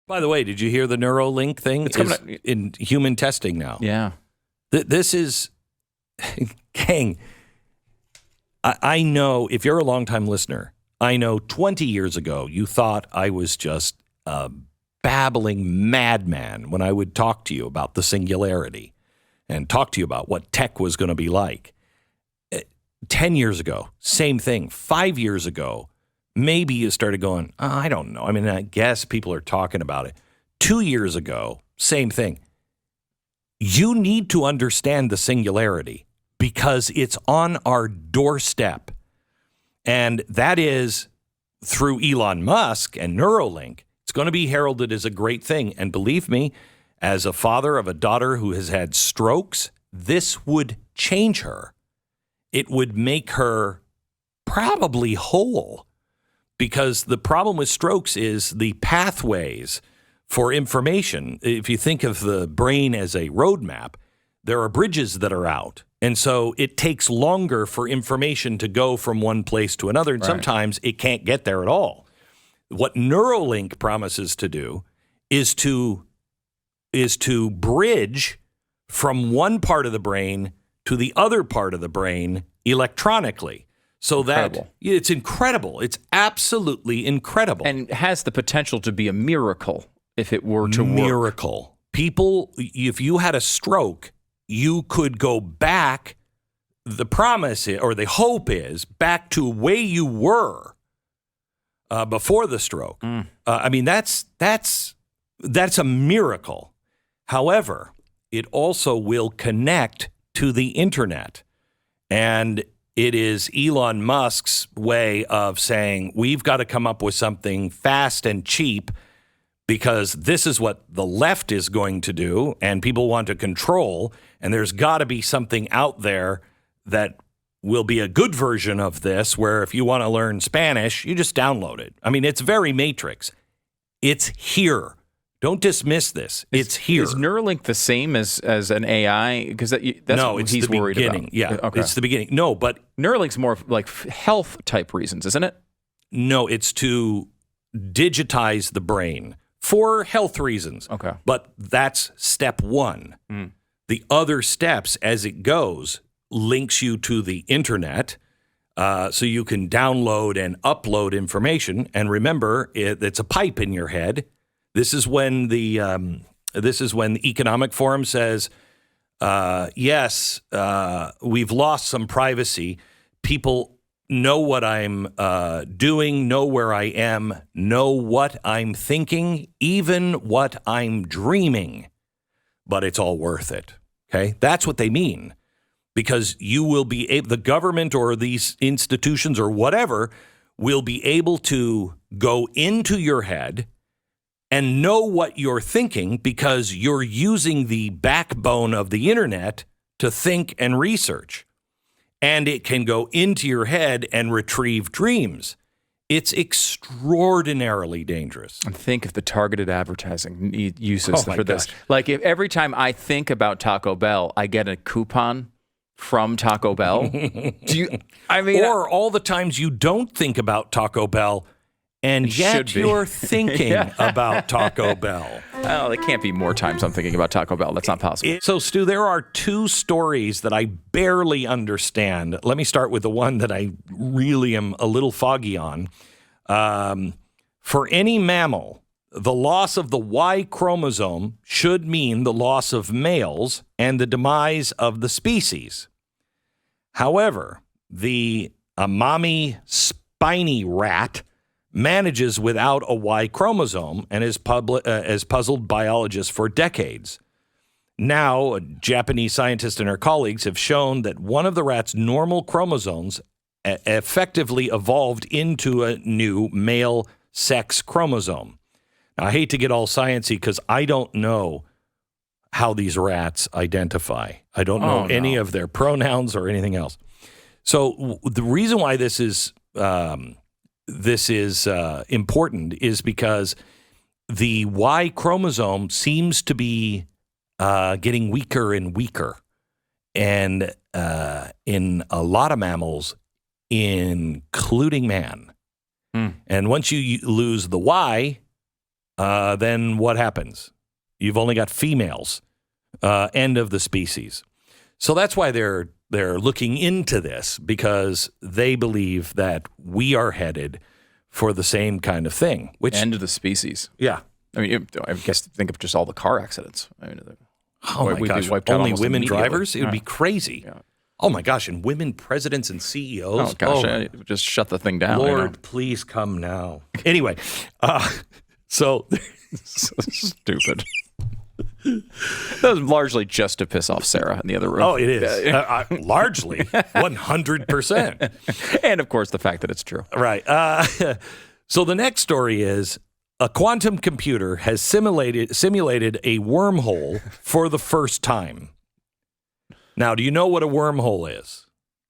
By the way, did you hear the Neuralink thing? It's coming is in human testing now. Yeah. This is, gang, I know, if you're a longtime listener, I know 20 years ago you thought I was just a babbling madman when I would talk to you about the singularity and talk to you about what tech was going to be like. 10 years ago, same thing. 5 years ago, maybe you started going, oh, I don't know. I mean, I guess people are talking about it. 2 years ago, same thing. You need to understand the singularity because it's on our doorstep. And that is through Elon Musk and Neuralink. It's going to be heralded as a great thing. And believe me, as a father of a daughter who has had strokes, this would change her. It would make her probably whole. Because the problem with strokes is the pathways for information. If you think of the brain as a roadmap, there are bridges that are out. And so it takes longer for information to go from one place to another. And sometimes it can't get there at all. What Neuralink promises to do is to bridge from one part of the brain to the other part of the brain electronically. So that it's incredible. It's absolutely incredible. And has the potential to be a miracle if it were to work. Miracle. People, if you had a stroke, you could go back. The promise is, or the hope is, back to where you were before the stroke. I mean, that's a miracle. However, it also will connect to the internet. And it is Elon Musk's way of saying, we've got to come up with something fast and cheap because this is what the left is going to do and people want to control. And there's got to be something out there that will be a good version of this where if you want to learn Spanish, you just download it. I mean, it's very Matrix. It's here. Don't dismiss this. It's here. Is Neuralink the same as an AI? Because that's what he's worried about. Yeah, okay. It's the beginning. No, but Neuralink's more like health type reasons, isn't it? No, it's to digitize the brain for health reasons. Okay. But that's step one. The other steps as it goes links you to the internet so you can download and upload information. And remember, it's a pipe in your head. This is when the Economic Forum says, yes, we've lost some privacy. People know what I'm doing, know where I am, know what I'm thinking, even what I'm dreaming. But it's all worth it. Okay, that's what they mean, because you will be the government or these institutions or whatever will be able to go into your head and know what you're thinking because you're using the backbone of the internet to think and research. And it can go into your head and retrieve dreams. It's extraordinarily dangerous. And think of the targeted advertising uses for this. Like if every time I think about Taco Bell, I get a coupon from Taco Bell. Or all the times you don't think about Taco Bell, and yet you're thinking about Taco Bell. Oh, there can't be more times I'm thinking about Taco Bell. That's not possible. So, Stu, there are two stories that I barely understand. Let me start with the one that I really am a little foggy on. For any mammal, the loss of the Y chromosome should mean the loss of males and the demise of the species. However, the Amami spiny rat manages without a Y chromosome and has puzzled biologists for decades. Now, a Japanese scientist and her colleagues have shown that one of the rat's normal chromosomes effectively evolved into a new male sex chromosome. Now, I hate to get all sciencey because I don't know how these rats identify. I don't know any of their pronouns or anything else. So the reason why this is important is because the Y chromosome seems to be getting weaker and weaker. And in a lot of mammals, including man. And once you lose the Y, then what happens? You've only got females, end of the species. So that's why they're looking into this, because they believe that we are headed for the same kind of thing. Which end of the species. Yeah. I mean, I guess think of just all the car accidents. I mean, my gosh, only women drivers? It would be crazy. Yeah. Oh my gosh, and women presidents and CEOs? Oh gosh, just shut the thing down. Lord, please come now. Anyway, so stupid. That was largely just to piss off Sarah in the other room. Oh, it is. Largely, 100%. And of course, the fact that it's true. Right. So the next story is a quantum computer has simulated a wormhole for the first time. Now, do you know what a wormhole is?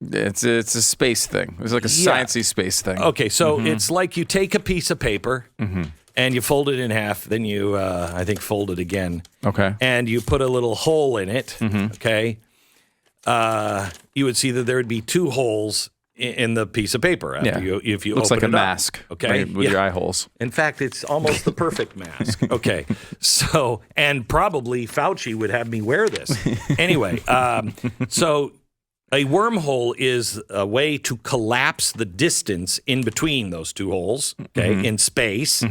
It's a space thing. It's like a sciencey space thing. Okay, so it's like you take a piece of paper and you fold it in half. Then you, I think, fold it again. Okay. And you put a little hole in it. Okay. You would see that there would be two holes in the piece of paper. If you looks open like a it mask. Up, okay. Right, with your eye holes. In fact, it's almost the perfect mask. Okay. So, and probably Fauci would have me wear this. Anyway, so a wormhole is a way to collapse the distance in between those two holes, okay, in space.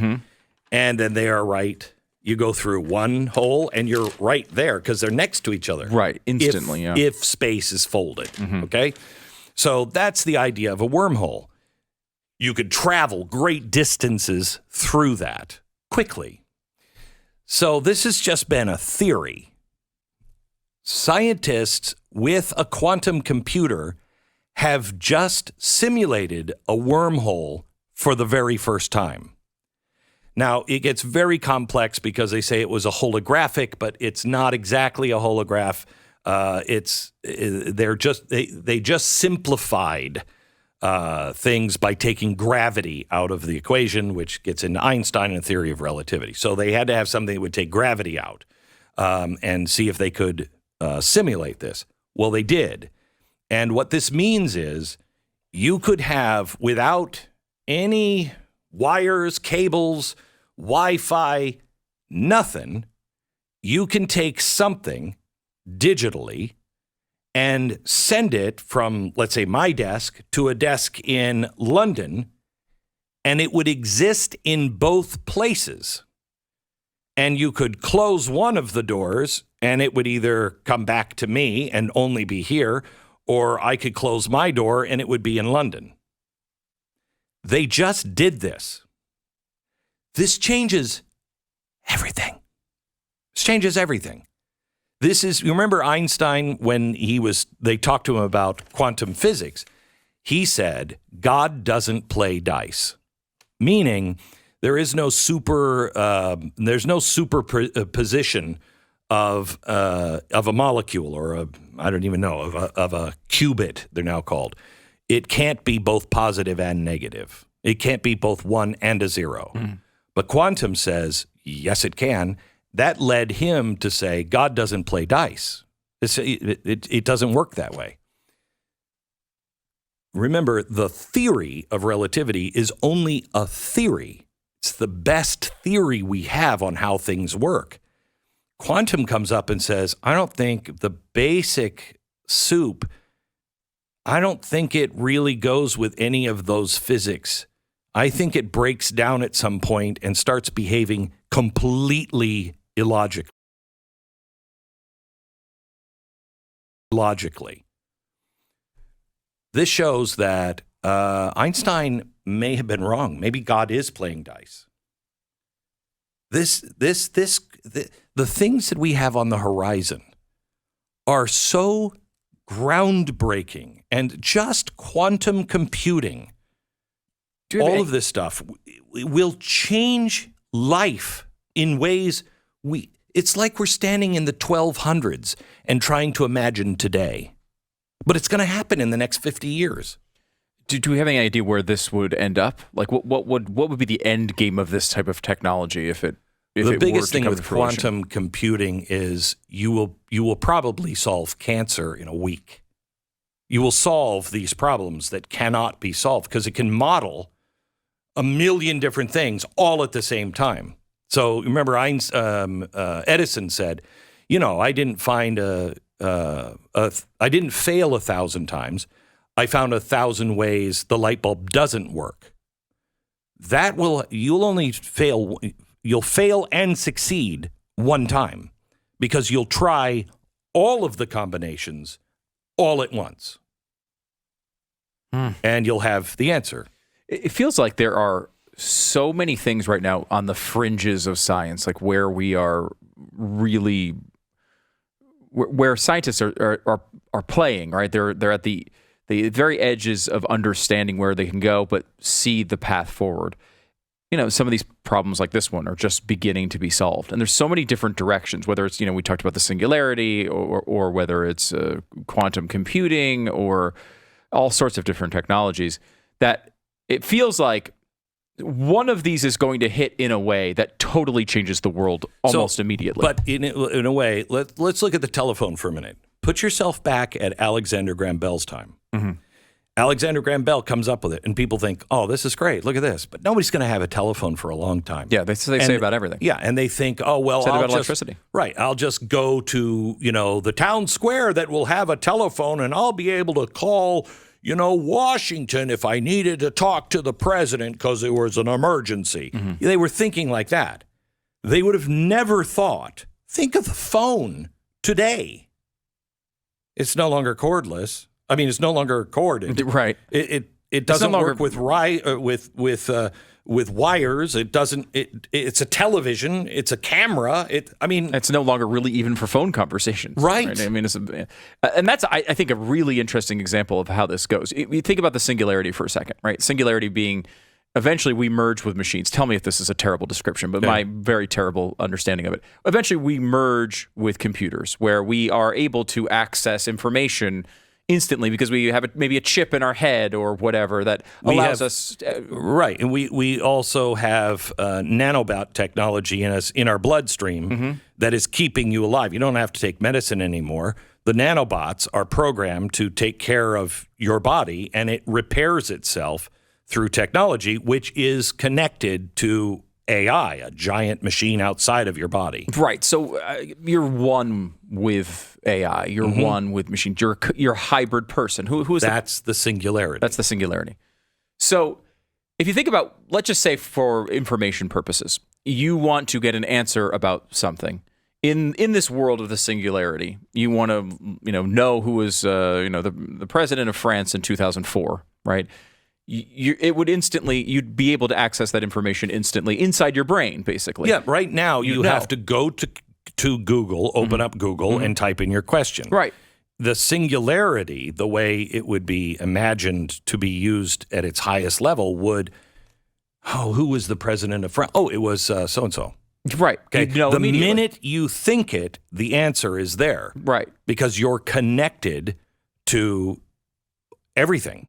And then they are right. You go through one hole and you're right there because they're next to each other. Right. Instantly, if space is folded. Okay. So that's the idea of a wormhole. You could travel great distances through that quickly. So this has just been a theory. Scientists with a quantum computer have just simulated a wormhole for the very first time. Now, it gets very complex because they say it was a holographic, but it's not exactly a holograph. They just simplified things by taking gravity out of the equation, which gets into Einstein and the theory of relativity. So they had to have something that would take gravity out and see if they could simulate this. Well, they did. And what this means is you could have, without any wires, cables, Wi-Fi, nothing, you can take something digitally and send it from, let's say, my desk to a desk in London, and it would exist in both places. And you could close one of the doors, and it would either come back to me and only be here, or I could close my door, and it would be in London. They just did this. This changes everything. This changes everything. This is, you remember Einstein when they talked to him about quantum physics. He said, God doesn't play dice, meaning there's no superposition of a molecule or I don't even know, of a qubit, they're now called. It can't be both positive and negative. It can't be both 1 and a 0. But quantum says, yes, it can. That led him to say, God doesn't play dice. It doesn't work that way. Remember, the theory of relativity is only a theory. It's the best theory we have on how things work. Quantum comes up and says, I don't think the basic soup, I don't think it really goes with any of those physics. I think it breaks down at some point and starts behaving completely illogically. This shows that Einstein may have been wrong. Maybe God is playing dice. The things that we have on the horizon are so groundbreaking, and just quantum computing, all of this stuff will change life in ways it's like we're standing in the 1200s and trying to imagine today. But it's going to happen in the next 50 years. Do we have any idea where this would end up? Like, what would be the end game of this type of technology if it the biggest thing with quantum computing is you will probably solve cancer in a week. You will solve these problems that cannot be solved because it can model a million different things all at the same time. So remember, Edison said, I didn't fail 1,000 times. I found 1,000 ways the light bulb doesn't work. You'll fail and succeed one time because you'll try all of the combinations all at once. And you'll have the answer. It feels like there are so many things right now on the fringes of science, like where we are really, where scientists are playing, right? They're at the very edges of understanding where they can go, but see the path forward. Some of these problems like this one are just beginning to be solved. And there's so many different directions, whether it's, we talked about the singularity or whether it's quantum computing or all sorts of different technologies, that it feels like one of these is going to hit in a way that totally changes the world almost immediately. But in a way, let's look at the telephone for a minute. Put yourself back at Alexander Graham Bell's time. Mm-hmm. Alexander Graham Bell comes up with it, and people think, oh, this is great. Look at this. But nobody's going to have a telephone for a long time. Yeah, they say about everything. Yeah, and they think, oh, well, about electricity. Right, I'll just go to, the town square that will have a telephone, and I'll be able to call, Washington if I needed to talk to the president because there was an emergency. Mm-hmm. They were thinking like that. They would have never thought, think of the phone today. It's no longer cordless. I mean, it's no longer corded. Right. It doesn't work with wires. It doesn't. It's a television. It's a camera. It's no longer really even for phone conversations. Right. I mean, and that's I think a really interesting example of how this goes. You think about the singularity for a second, right? Singularity being eventually we merge with machines. Tell me if this is a terrible description, but my very terrible understanding of it. Eventually, we merge with computers where we are able to access information instantly because we have maybe a chip in our head or whatever that allows us. Right. And we also have nanobot technology in our bloodstream that is keeping you alive. You don't have to take medicine anymore. The nanobots are programmed to take care of your body, and it repairs itself through technology, which is connected to AI, a giant machine outside of your body. Right. So you're one with AI. You're one with machines. You're a hybrid person. Who is That's the singularity. That's the singularity. So if you think about, let's just say for information purposes, you want to get an answer about something. In this world of the singularity, you want to know who was the president of France in 2004, right? You'd be able to access that information instantly inside your brain, basically. Yeah, right now you have to go to Google, open up Google, and type in your question. Right. The singularity, the way it would be imagined to be used at its highest level would, who was the president of France? Oh, it was so-and-so. Right. Okay. The minute you think it, the answer is there. Right. Because you're connected to everything.